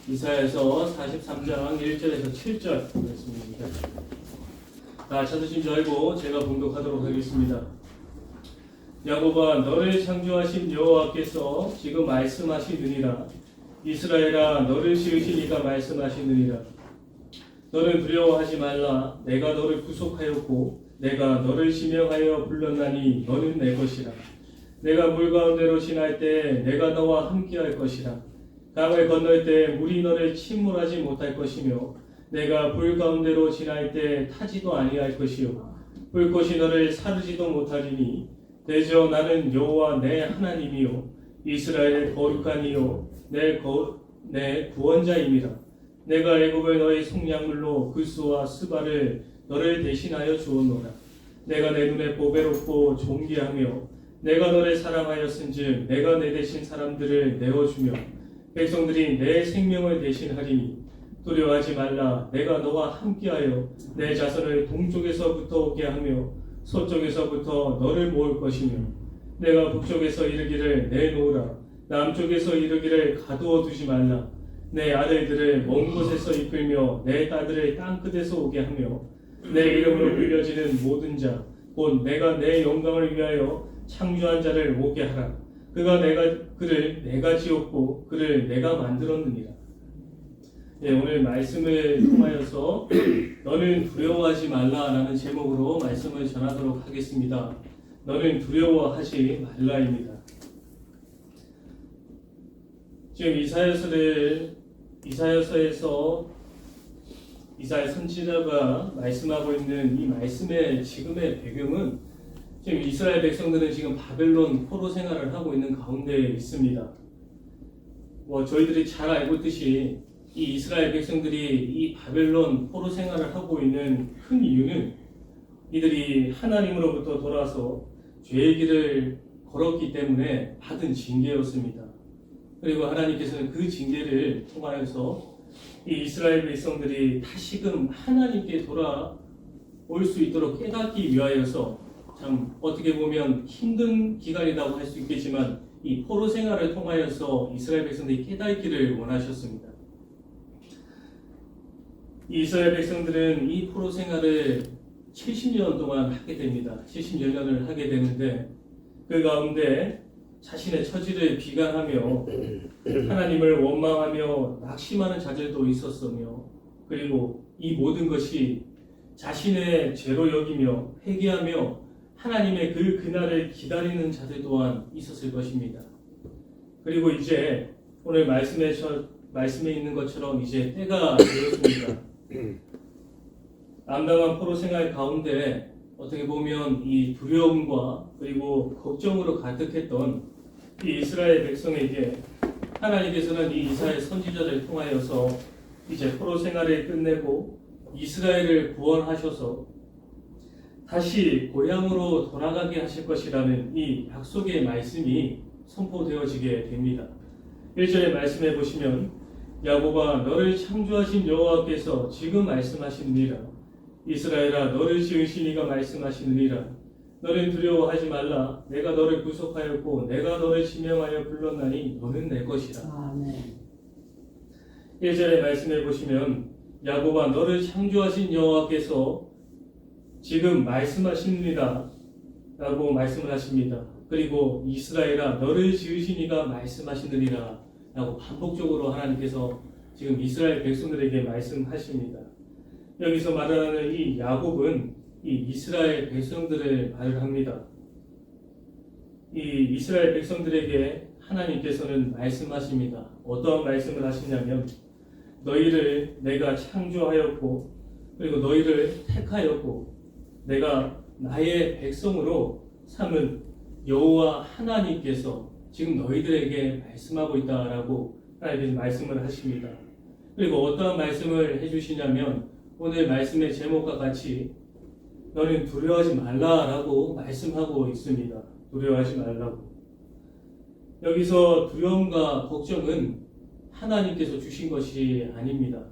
이사야서 43장 1절에서 7절 말씀입니다. 다 찾으신 줄 알고 제가 봉독하도록 하겠습니다. 야곱아, 너를 창조하신 여호와께서 지금 말씀하시느니라. 이스라엘아, 너를 지으신 이가 말씀하시느니라. 너는 두려워하지 말라. 내가 너를 구속하였고 내가 너를 지명하여 불렀나니 너는 내 것이라. 내가 물 가운데로 지날 때 내가 너와 함께할 것이라. 강을 건널 때 물이 너를 침몰하지 못할 것이며 내가 불 가운데로 지날 때 타지도 아니할 것이요 불꽃이 너를 사르지도 못하리니 대저 나는 여호와 내 하나님이요 이스라엘의 거룩한 이요 내 구원자임이라. 내가 애굽을 너의 속량물로 그수와 스바를 너를 대신하여 주었노라. 내가 내 눈에 보배롭고 존귀하며 내가 너를 사랑하였은즉 내가 내 대신 사람들을 내어주며 백성들이 내 생명을 대신하리니 두려워하지 말라. 내가 너와 함께하여 내 자손을 동쪽에서부터 오게 하며 서쪽에서부터 너를 모을 것이며 내가 북쪽에서 이르기를 내놓으라. 남쪽에서 이르기를 가두어 두지 말라. 내 아들들을 먼 곳에서 이끌며 내 딸들을 땅끝에서 오게 하며 내 이름으로 불려지는 모든 자 곧 내가 내 영광을 위하여 창조한 자를 오게 하라. 그를 내가 지었고 그를 내가 만들었느니라. 오늘 말씀을 통하여서 너는 두려워하지 말라라는 제목으로 말씀을 전하도록 하겠습니다. 너는 두려워하지 말라입니다. 지금 이사야서에서 이사야 선지자가 말씀하고 있는 이 말씀의 지금의 배경은 지금 이스라엘 백성들은 지금 바벨론 포로 생활을 하고 있는 가운데 있습니다. 저희들이 잘 알고 있듯이 이 이스라엘 백성들이 이 바벨론 포로 생활을 하고 있는 큰 이유는 이들이 하나님으로부터 돌아서 죄의 길을 걸었기 때문에 받은 징계였습니다. 그리고 하나님께서는 그 징계를 통하여서 이 이스라엘 백성들이 다시금 하나님께 돌아올 수 있도록 깨닫기 위하여서 참 어떻게 보면 힘든 기간이라고 할 수 있겠지만 이 포로 생활을 통하여서 이스라엘 백성들이 깨닫기를 원하셨습니다. 이 이스라엘 백성들은 이 포로 생활을 70년 동안 하게 됩니다. 70여 년을 하게 되는데 그 가운데 자신의 처지를 비관하며 하나님을 원망하며 낙심하는 자들도 있었으며 그리고 이 모든 것이 자신의 죄로 여기며 회개하며 하나님의 그 그날을 기다리는 자들 또한 있었을 것입니다. 그리고 이제 오늘 말씀에 있는 것처럼 이제 때가 되었습니다. 암담한 포로 생활 가운데 어떻게 보면 이 두려움과 그리고 걱정으로 가득했던 이 이스라엘 백성에게 하나님께서는 이 이사야 선지자를 통하여서 이제 포로 생활을 끝내고 이스라엘을 구원하셔서 다시 고향으로 돌아가게 하실 것이라는 이 약속의 말씀이 선포되어지게 됩니다. 1절의 말씀해 보시면 야곱아, 너를 창조하신 여호와께서 지금 말씀하시느니라. 이스라엘아, 너를 지으신 이가 말씀하시느니라. 너는 두려워하지 말라. 내가 너를 구속하였고 내가 너를 지명하여 불렀나니 너는 내 것이라. 아멘. 1절의 말씀해 보시면 야곱아, 너를 창조하신 여호와께서 지금 말씀하십니다 라고 말씀을 하십니다. 그리고 이스라엘아, 너를 지으신 이가 말씀하시느니라 라고 반복적으로 하나님께서 지금 이스라엘 백성들에게 말씀하십니다. 여기서 말하는 이 야곱은 이 이스라엘 백성들을 말을 합니다. 이 이스라엘 백성들에게 하나님께서는 말씀하십니다. 어떠한 말씀을 하시냐면 너희를 내가 창조하였고 그리고 너희를 택하였고 내가 나의 백성으로 삼은 여호와 하나님께서 지금 너희들에게 말씀하고 있다라고 하나님께서 말씀을 하십니다. 그리고 어떠한 말씀을 해주시냐면 오늘 말씀의 제목과 같이 너는 두려워하지 말라라고 말씀하고 있습니다. 두려워하지 말라고. 여기서 두려움과 걱정은 하나님께서 주신 것이 아닙니다.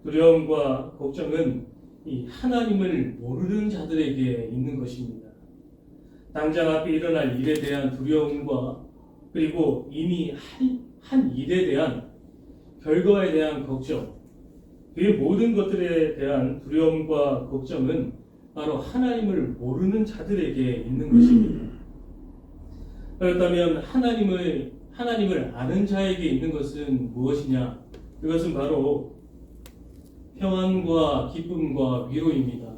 두려움과 걱정은 이 하나님을 모르는 자들에게 있는 것입니다. 당장 앞에 일어날 일에 대한 두려움과 그리고 이미 한 일에 대한 결과에 대한 걱정, 그 모든 것들에 대한 두려움과 걱정은 바로 하나님을 모르는 자들에게 있는 것입니다. 그렇다면 하나님을 아는 자에게 있는 것은 무엇이냐? 그것은 바로 평안과 기쁨과 위로입니다.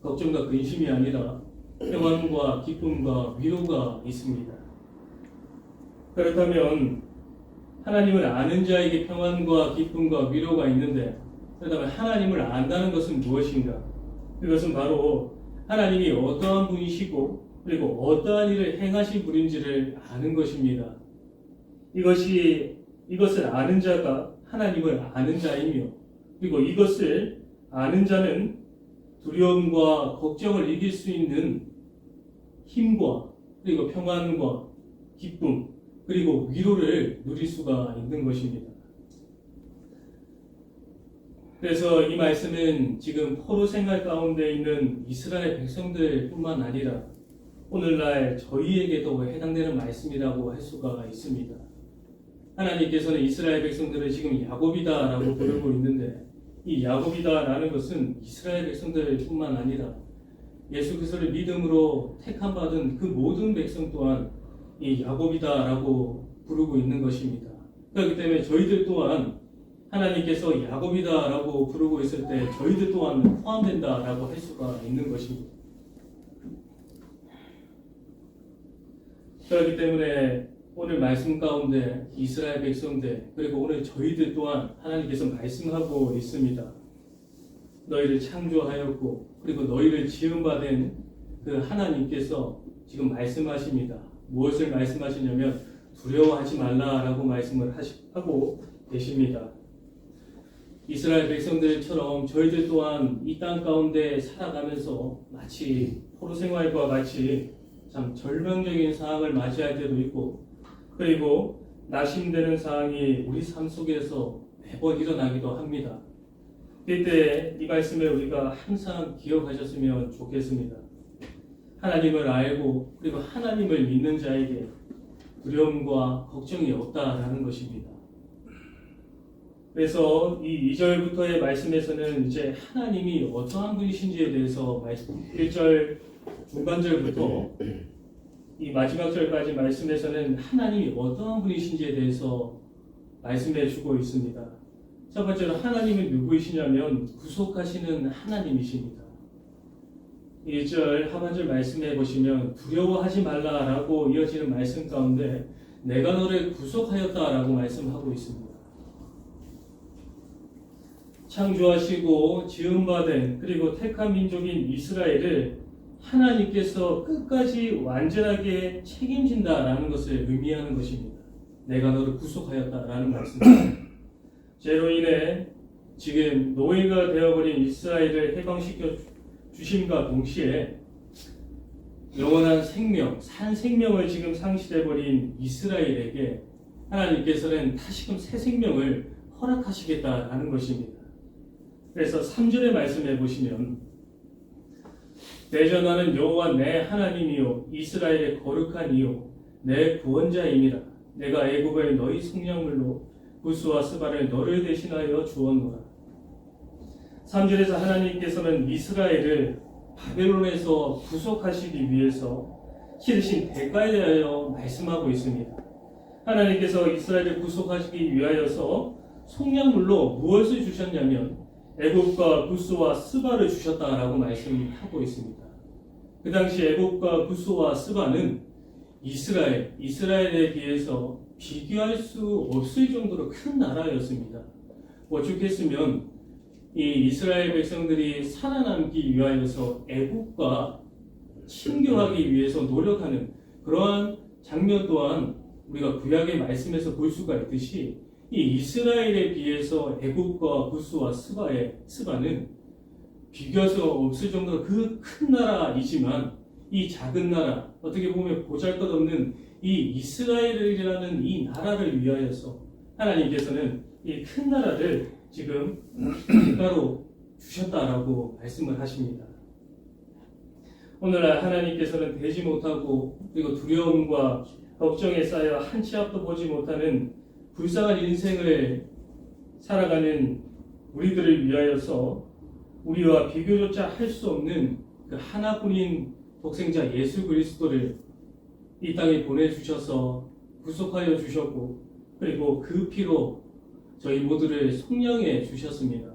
걱정과 근심이 아니라 평안과 기쁨과 위로가 있습니다. 그렇다면 하나님을 아는 자에게 평안과 기쁨과 위로가 있는데, 그렇다면 하나님을 안다는 것은 무엇인가? 그것은 바로 하나님이 어떠한 분이시고 그리고 어떠한 일을 행하신 분인지를 아는 것입니다. 이것을 아는 자가 하나님을 아는 자이며, 그리고 이것을 아는 자는 두려움과 걱정을 이길 수 있는 힘과 그리고 평안과 기쁨 그리고 위로를 누릴 수가 있는 것입니다. 그래서 이 말씀은 지금 포로 생활 가운데 있는 이스라엘 백성들뿐만 아니라 오늘날 저희에게도 해당되는 말씀이라고 할 수가 있습니다. 하나님께서는 이스라엘 백성들을 지금 야곱이다라고 부르고 있는데, 이 야곱이다라는 것은 이스라엘 백성들뿐만 아니라 예수 그리스도를 믿음으로 택함 받은 그 모든 백성 또한 이 야곱이다라고 부르고 있는 것입니다. 그렇기 때문에 저희들 또한 하나님께서 야곱이다라고 부르고 있을 때 저희들 또한 포함된다라고 할 수가 있는 것입니다. 그렇기 때문에 오늘 말씀 가운데 이스라엘 백성들 그리고 오늘 저희들 또한 하나님께서 말씀하고 있습니다. 너희를 창조하였고 그리고 너희를 지음받은 그 하나님께서 지금 말씀하십니다. 무엇을 말씀하시냐면 두려워하지 말라라고 말씀을 하고 계십니다. 이스라엘 백성들처럼 저희들 또한 이 땅 가운데 살아가면서 마치 포로 생활과 같이 참 절망적인 상황을 맞이할 때도 있고, 그리고 낙심되는 상황이 우리 삶 속에서 매번 일어나기도 합니다. 이때 이 말씀을 우리가 항상 기억하셨으면 좋겠습니다. 하나님을 알고 그리고 하나님을 믿는 자에게 두려움과 걱정이 없다라는 것입니다. 그래서 이 2절부터의 말씀에서는 이제 하나님이 어떠한 분이신지에 대해서 1절 중간절부터 이 마지막 절까지 말씀에서는 하나님이 어떠한 분이신지에 대해서 말씀해 주고 있습니다. 첫 번째로 하나님은 누구이시냐면 구속하시는 하나님이십니다. 1절 하반절 말씀해 보시면 두려워하지 말라라고 이어지는 말씀 가운데 내가 너를 구속하였다라고 말씀하고 있습니다. 창조하시고 지음받은 그리고 택한 민족인 이스라엘을 하나님께서 끝까지 완전하게 책임진다라는 것을 의미하는 것입니다. 내가 너를 구속하였다라는 말씀입니다. 죄로 인해 지금 노예가 되어버린 이스라엘을 해방시켜 주심과 동시에 영원한 생명, 산 생명을 지금 상실해버린 이스라엘에게 하나님께서는 다시금 새 생명을 허락하시겠다라는 것입니다. 그래서 3절의 말씀해 보시면 대전하는 여호와 내 하나님이요 이스라엘의 거룩한 이요 내 구원자이니라. 내가 애굽을 너희 속량물로 구스와 스바를 너를 대신하여 주었노라. 3절에서 하나님께서는 이스라엘을 바벨론에서 구속하시기 위해서 치르신 대가에 대하여 말씀하고 있습니다. 하나님께서 이스라엘을 구속하시기 위하여서 속량물로 무엇을 주셨냐면 애굽과 구스와 스바를 주셨다라고 말씀하고 있습니다. 그 당시 애굽과 구스와 스바는 이스라엘에 비해서 비교할 수 없을 정도로 큰 나라였습니다. 오죽했으면 이 이스라엘 백성들이 살아남기 위하여서 애국과 친교하기 위해서 노력하는 그러한 장면 또한 우리가 구약의 말씀에서 볼 수가 있듯이 이 이스라엘에 비해서 애국과 구스와 스바는 비교할 수 없을 정도로 그 큰 나라이지만 이 작은 나라, 어떻게 보면 보잘것없는 이 이스라엘이라는 이 나라를 위하여서 하나님께서는 이 큰 나라를 지금 대가로 주셨다라고 말씀을 하십니다. 오늘날 하나님께서는 되지 못하고 그리고 두려움과 걱정에 쌓여 한 치 앞도 보지 못하는 불쌍한 인생을 살아가는 우리들을 위하여서 우리와 비교조차 할 수 없는 그 하나뿐인 독생자 예수 그리스도를 이 땅에 보내주셔서 구속하여 주셨고, 그리고 그 피로 저희 모두를 속량해 주셨습니다.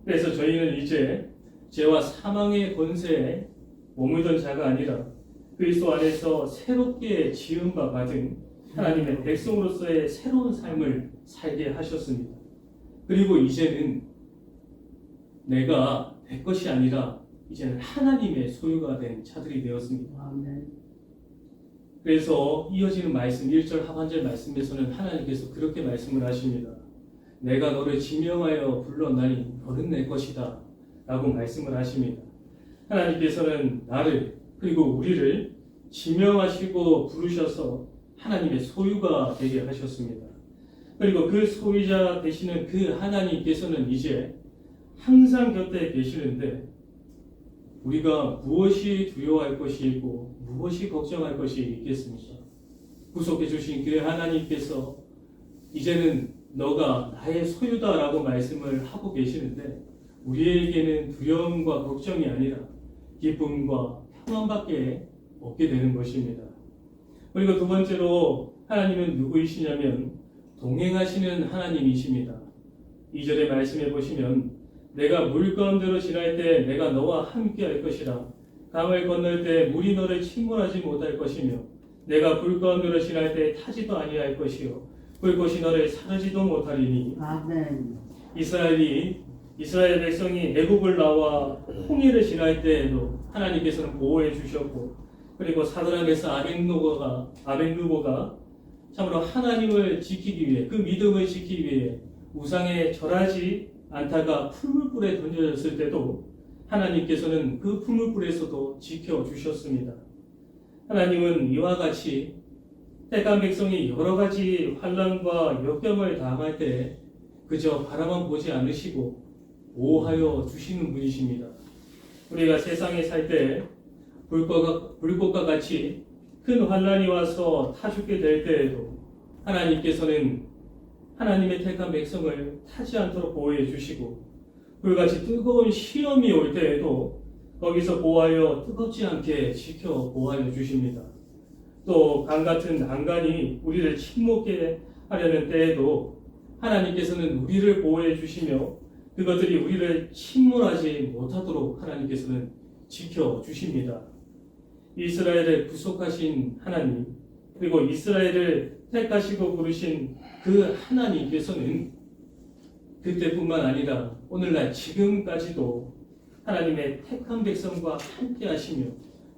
그래서 저희는 이제 죄와 사망의 권세에 머물던 자가 아니라 그리스도 안에서 새롭게 지은 바 받은 하나님의 백성으로서의 새로운 삶을 살게 하셨습니다. 그리고 이제는 내가 내 것이 아니라 이제는 하나님의 소유가 된 자들이 되었습니다. 그래서 이어지는 말씀 1절 하반절 말씀에서는 하나님께서 그렇게 말씀을 하십니다. 내가 너를 지명하여 불렀나니 너는 내 것이다 라고 말씀을 하십니다. 하나님께서는 나를 그리고 우리를 지명하시고 부르셔서 하나님의 소유가 되게 하셨습니다. 그리고 그 소유자 되시는 그 하나님께서는 이제 항상 곁에 계시는데 우리가 무엇이 두려워할 것이 있고 무엇이 걱정할 것이 있겠습니까? 구속해 주신 그 하나님께서 이제는 너가 나의 소유다라고 말씀을 하고 계시는데 우리에게는 두려움과 걱정이 아니라 기쁨과 평안밖에 없게 되는 것입니다. 그리고 두 번째로 하나님은 누구이시냐면 동행하시는 하나님이십니다. 2절의 말씀해 보시면 내가 물 가운데로 지날 때 내가 너와 함께 할 것이라 강을 건널 때 물이 너를 침몰하지 못할 것이며 내가 불 가운데로 지날 때 타지도 아니할 것이요 불꽃이 너를 사르지도 못하리니. 아멘. 이스라엘 백성이 애굽을 나와 홍해를 지날 때에도 하나님께서는 보호해 주셨고 그리고 사드락에서 아벤누고가 참으로 하나님을 지키기 위해 그 믿음을 지키기 위해 우상에 절하지 않다가 풀물불에 던져졌을 때도 하나님께서는 그 풀물불에서도 지켜주셨습니다. 하나님은 이와 같이 택한 백성이 여러 가지 환난과 역경을 당할 때 그저 바라만 보지 않으시고 보호하여 주시는 분이십니다. 우리가 세상에 살 때 불꽃과 같이 큰 환난이 와서 타 죽게 될 때에도 하나님께서는 하나님의 택한 백성을 타지 않도록 보호해 주시고 불같이 뜨거운 시험이 올 때에도 거기서 보호하여 뜨겁지 않게 지켜 보호하여 주십니다. 또 강같은 난간이 우리를 침몰케 하려는 때에도 하나님께서는 우리를 보호해 주시며 그것들이 우리를 침몰하지 못하도록 하나님께서는 지켜 주십니다. 이스라엘을 구속하신 하나님 그리고 이스라엘을 택하시고 부르신 그 하나님께서는 그때뿐만 아니라 오늘날 지금까지도 하나님의 택한 백성과 함께 하시며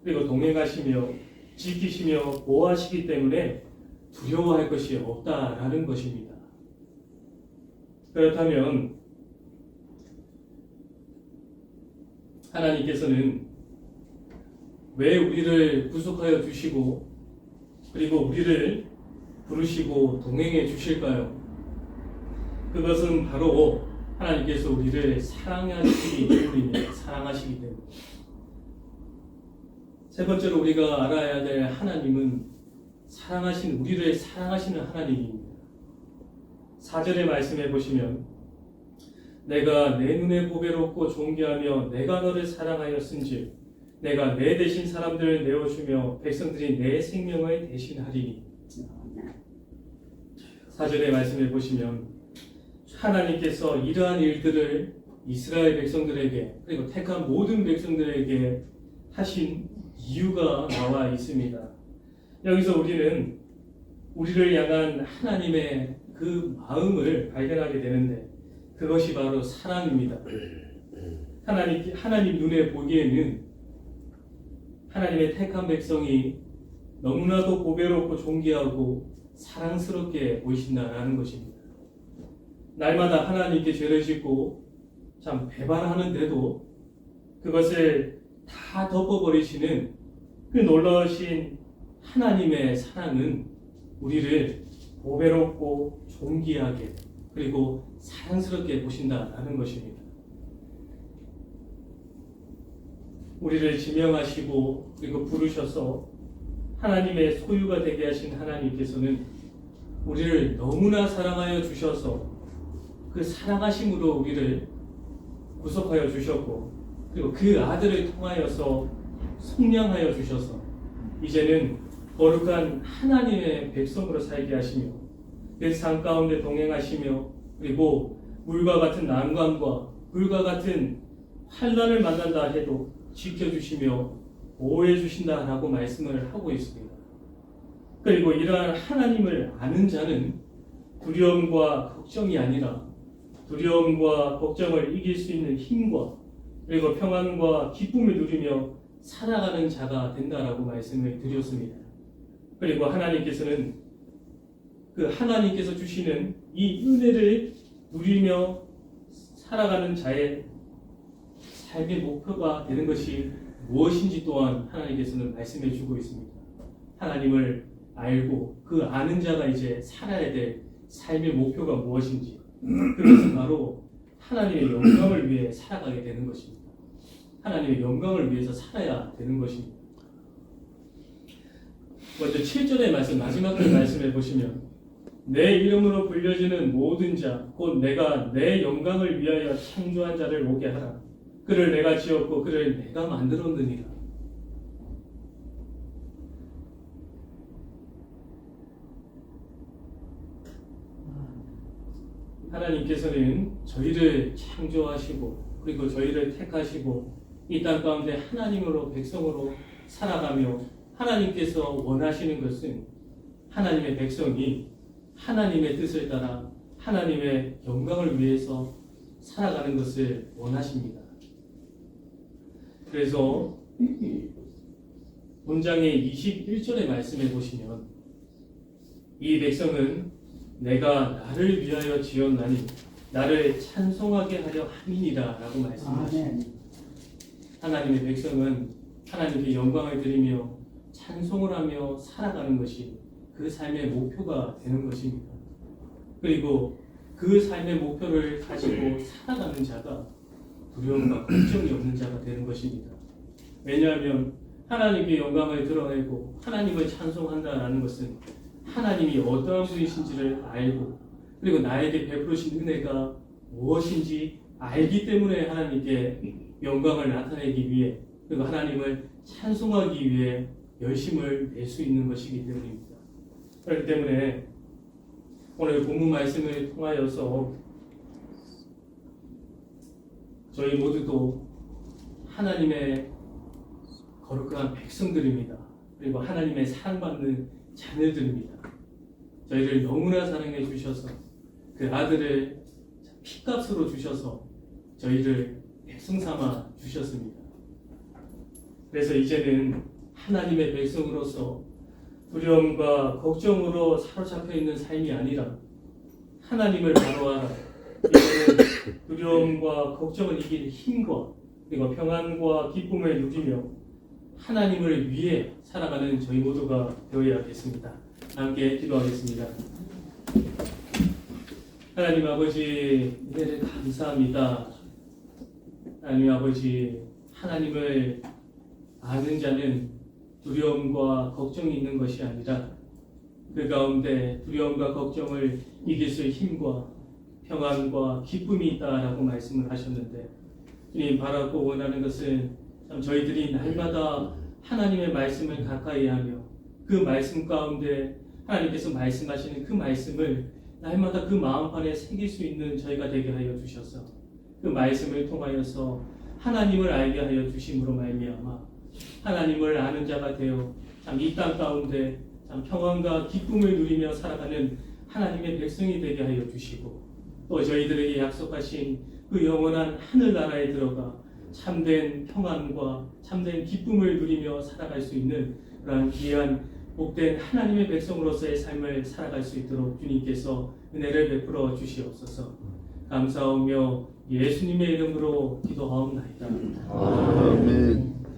그리고 동행하시며 지키시며 보호하시기 때문에 두려워할 것이 없다라는 것입니다. 그렇다면 하나님께서는 왜 우리를 구속하여 주시고 그리고 우리를 부르시고 동행해 주실까요? 그것은 바로 하나님께서 우리를 사랑하시기 때문입니다. 사랑하시기 때문에. 세 번째로 우리가 알아야 될 하나님은 우리를 사랑하시는 하나님입니다. 4절의 말씀해 보시면 내가 내 눈에 보배롭고 존귀하며 내가 너를 사랑하였은즉 내가 내 대신 사람들을 내어주며 백성들이 내 생명을 대신하리니. 4절의 말씀해 보시면 하나님께서 이러한 일들을 이스라엘 백성들에게 그리고 택한 모든 백성들에게 하신 이유가 나와 있습니다. 여기서 우리는 우리를 향한 하나님의 그 마음을 발견하게 되는데 그것이 바로 사랑입니다. 하나님 눈에 보기에는 하나님의 택한 백성이 너무나도 보배롭고 존귀하고 사랑스럽게 보이신다라는 것입니다. 날마다 하나님께 죄를 짓고 참 배반하는데도 그것을 다 덮어버리시는 그 놀라우신 하나님의 사랑은 우리를 보배롭고 존귀하게 그리고 사랑스럽게 보신다라는 것입니다. 우리를 지명하시고 그리고 부르셔서 하나님의 소유가 되게 하신 하나님께서는 우리를 너무나 사랑하여 주셔서 그 사랑하심으로 우리를 구속하여 주셨고, 그리고 그 아들을 통하여서 속량하여 주셔서 이제는 거룩한 하나님의 백성으로 살게 하시며 그 산 가운데 동행하시며, 그리고 물과 같은 난관과 불과 같은 환난을 만난다 해도 지켜주시며 보호해 주신다라고 말씀을 하고 있습니다. 그리고 이러한 하나님을 아는 자는 두려움과 걱정이 아니라 두려움과 걱정을 이길 수 있는 힘과 그리고 평안과 기쁨을 누리며 살아가는 자가 된다라고 말씀을 드렸습니다. 그리고 하나님께서는 그 하나님께서 주시는 이 은혜를 누리며 살아가는 자의 삶의 목표가 되는 것이 무엇인지 또한 하나님께서는 말씀해 주고 있습니다. 하나님을 알고 그 아는 자가 이제 살아야 될 삶의 목표가 무엇인지, 그것은 바로 하나님의 영광을 위해 살아가게 되는 것입니다. 하나님의 영광을 위해서 살아야 되는 것입니다. 먼저 7절의 말씀, 마지막 말씀을 보시면 내 이름으로 불려지는 모든 자 곧 내가 내 영광을 위하여 창조한 자를 오게 하라. 그를 내가 지었고 그를 내가 만들었느니라. 하나님께서는 저희를 창조하시고 그리고 저희를 택하시고 이 땅 가운데 하나님으로 백성으로 살아가며, 하나님께서 원하시는 것은 하나님의 백성이 하나님의 뜻을 따라 하나님의 영광을 위해서 살아가는 것을 원하십니다. 그래서 본장의 21절의 말씀에 보시면 이 백성은 내가 나를 위하여 지었나니 나를 찬송하게 하려 함이니라 라고 말씀하십니다. 하나님의 백성은 하나님께 영광을 드리며 찬송을 하며 살아가는 것이 그 삶의 목표가 되는 것입니다. 그리고 그 삶의 목표를 가지고 살아가는 자가 두려움과 걱정이 없는 자가 되는 것입니다. 왜냐하면 하나님께 영광을 드러내고 하나님을 찬송한다라는 것은 하나님이 어떠한 분이신지를 알고 그리고 나에게 베푸신 은혜가 무엇인지 알기 때문에 하나님께 영광을 나타내기 위해 그리고 하나님을 찬송하기 위해 열심을 낼 수 있는 것이기 때문입니다. 그렇기 때문에 오늘 본문 말씀을 통하여서 저희 모두도 하나님의 거룩한 백성들입니다. 그리고 하나님의 사랑받는 자녀들입니다. 저희를 너무나 사랑해 주셔서 그 아들을 피값으로 주셔서 저희를 백성 삼아 주셨습니다. 그래서 이제는 하나님의 백성으로서 두려움과 걱정으로 사로잡혀 있는 삶이 아니라 하나님을 바라보라. 이제는 두려움과 걱정을 이길 힘과 그리고 평안과 기쁨을 누리며 하나님을 위해 살아가는 저희 모두가 되어야겠습니다. 함께 기도하겠습니다. 하나님 아버지, 은혜를 감사합니다. 하나님 아버지, 하나님을 아는 자는 두려움과 걱정이 있는 것이 아니라 그 가운데 두려움과 걱정을 이길 수 있는 힘과 평안과 기쁨이 있다라고 말씀을 하셨는데, 주님 바라고 원하는 것은 참 저희들이 날마다 하나님의 말씀을 가까이 하며 그 말씀 가운데 하나님께서 말씀하시는 그 말씀을 날마다 그 마음판에 새길 수 있는 저희가 되게 하여 주셔서 그 말씀을 통하여서 하나님을 알게 하여 주심으로 말미암아 하나님을 아는 자가 되어 참 이 땅 가운데 참 평안과 기쁨을 누리며 살아가는 하나님의 백성이 되게 하여 주시고, 또 저희들에게 약속하신 그 영원한 하늘나라에 들어가 참된 평안과 참된 기쁨을 누리며 살아갈 수 있는 그러한 귀한 복된 하나님의 백성으로서의 삶을 살아갈 수 있도록 주님께서 은혜를 베풀어 주시옵소서. 감사하며 예수님의 이름으로 기도하옵나이다. 아멘.